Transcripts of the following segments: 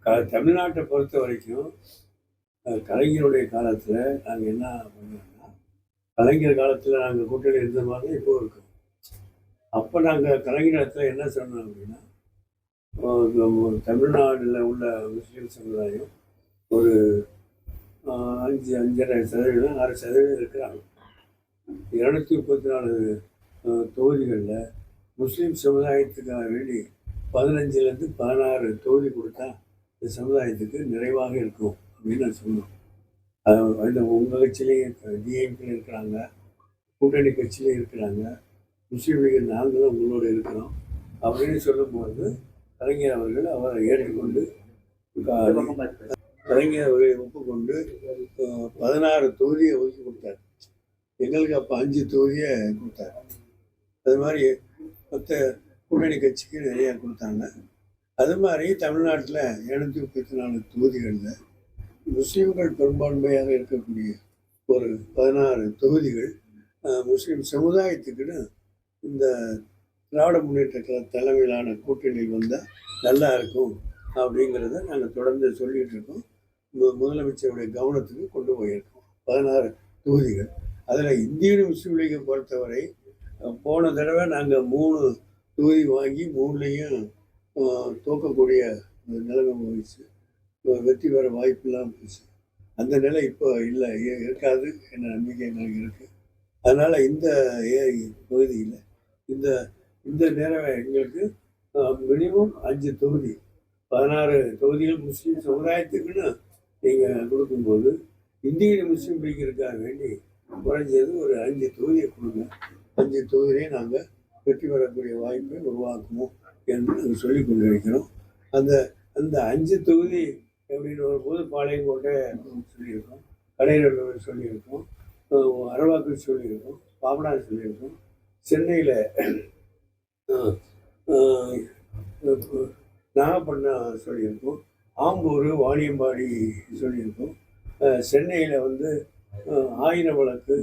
தமிழ்நாட்டை பொறுத்த வரைக்கும் கலைஞருடைய காலத்தில் நாங்கள் என்ன பண்ணோம்னா, கலைஞர் காலத்தில் நாங்கள் கூட்டணி இருந்த மாதிரி தான் இப்போ இருக்கோம். அப்போ நாங்கள் கலைஞர் இடத்துல என்ன சொன்னோம் அப்படின்னா, தமிழ்நாட்டில் உள்ள முஸ்லீம் சமுதாயம் ஒரு 5.5% 6% இருக்கிறாங்க. 234 தொகுதிகளில் முஸ்லீம் சமுதாயத்துக்காக வேண்டி 15லேருந்து 16 தொகுதி கொடுத்தா இந்த சமுதாயத்துக்கு நிறைவாக இருக்கும் அப்படின்னு நான் சொன்னோம். அது உங்கள் கட்சியிலையும் டிஎம்கேல இருக்கிறாங்க, கூட்டணி கட்சியிலையும் இருக்கிறாங்க, முஸ்லீம் லீக் நாங்களும் உங்களோட இருக்கிறோம் அப்படின்னு சொல்லும்போது கலைஞர் அவர்கள் அவரை ஏற்றுக்கொண்டு கலைஞர் அவர்களை ஒப்புக்கொண்டு 16 தொகுதியை ஒதுக்கி கொடுத்தார். எங்களுக்கு அப்போ 5 தொகுதியை கொடுத்தார். அது மாதிரி மற்ற கூட்டணி கட்சிக்கு நிறையா கொடுத்தாங்க. அது மாதிரி தமிழ்நாட்டில் 234 தொகுதிகளில் முஸ்லீம்கள் பெரும்பான்மையாக இருக்கக்கூடிய ஒரு 16 தொகுதிகள் முஸ்லீம் சமுதாயத்துக்குன்னு இந்த திராவிட முன்னேற்ற கழக தலைமையிலான கூட்டணியில் வந்தால் நல்லா இருக்கும் அப்படிங்கிறத நாங்கள் தொடர்ந்து சொல்லிகிட்டு இருக்கோம். முதலமைச்சருடைய கவனத்துக்கு கொண்டு போயிருக்கோம். 16 தொகுதிகள். அதில் இந்திய முஸ்லீம் லீகை பொறுத்தவரை போன தடவை நாங்கள் 3 தொகுதி வாங்கி 3லையும் தோக்கக்கூடிய நிலைமை போயிடுச்சு. வெற்றி பெற வாய்ப்பு இல்லாமல் போயிடுச்சு. அந்த நிலை இப்போ இல்லை, இருக்காது என்ற நம்பிக்கை எங்களுக்கு இருக்குது. அதனால் இந்த பகுதியில் இந்த இந்த நேரம் எங்களுக்கு மினிமம் 5 தொகுதி 16 தொகுதிகள் முஸ்லீம் சமுதாயத்துக்குன்னு நீங்கள் கொடுக்கும்போது இந்திய முஸ்லீம் லீக்கிற்காக வேண்டி குறைஞ்சது ஒரு 5 தொகுதியை கொடுங்க. 5 தொகுதியை நாங்கள் வெற்றி பெறக்கூடிய வாய்ப்பை உருவாக்குவோம் என்று நாங்கள் சொல்லி கொண்டிருக்கிறோம். அந்த அந்த 5 தொகுதி அப்படின்னு வரும்போது பாளையங்கோட்டை சொல்லியிருக்கோம், கடைநல்லூர் சொல்லியிருக்கோம், அரவாக்கு சொல்லியிருக்கோம், பாபநாடு சொல்லியிருக்கோம், சென்னையில் நாகப்பட்டினம் சொல்லியிருக்கோம், ஆம்பூர் வாணியம்பாடி சொல்லியிருக்கோம், சென்னையில் வந்து ஆயிரவிளக்கு,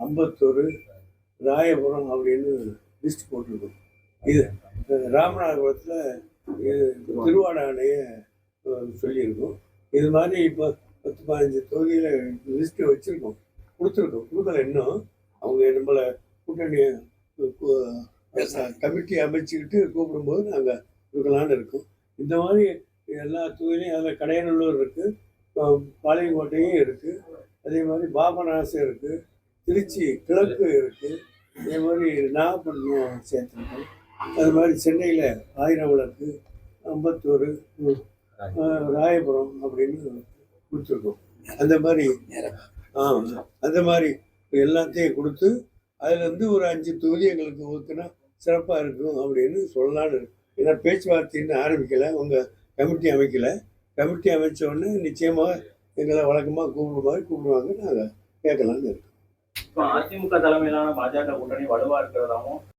அம்பத்தூர், ராயபுரம் அப்படின்னு லிஸ்ட் போட்டிருக்கோம். இது ராமநாதபுரத்தில் திருவாடானையை சொல்லியிருக்கோம். இது மாதிரி இப்போ 10-15 தொகுதியில் லிஸ்ட்டு வச்சுருக்கோம், கொடுக்கல இன்னும். அவங்க நம்மளை கூட்டணி கமிட்டி அமைச்சுக்கிட்டு கூப்பிடும்போது நாங்கள் கொடுக்கலான்னு இருக்கோம். இந்த மாதிரி எல்லா தொகுதியிலையும் அதில் கடையநல்லூர் இருக்குது, பாளையங்கோட்டையும் இருக்குது, அதே மாதிரி பாபநாசம் இருக்குது, திருச்சி கிழக்கு இருக்குது, அதே மாதிரி நாகப்பட்டினம் சேர்த்துருக்கோம். அது மாதிரி சென்னையில் ஆயிரவிளக்கு, அம்பத்தூர், ராயபுரம் அப்படின்னு கொடுத்துருக்கோம். அந்த மாதிரி எல்லாத்தையும் கொடுத்து அதுலேருந்து ஒரு 5 தொகுதி எங்களுக்கு ஒதுக்குனா சிறப்பாக இருக்கும் அப்படின்னு சொல்லலான்னு. ஏன்னா பேச்சுவார்த்தைன்னு ஆரம்பிக்கலை, உங்கள் கமிட்டி அமைக்கலை. கமிட்டி அமைச்ச உடனே நிச்சயமாக எங்களை வழக்கமாக கூப்பிடுவாங்க, நாங்கள் கேட்கலான்னு இருக்கோம். இப்போ அதிமுக தலைமையிலான பாஜக கூட்டணி வலுவாக இருக்கிறதாவும்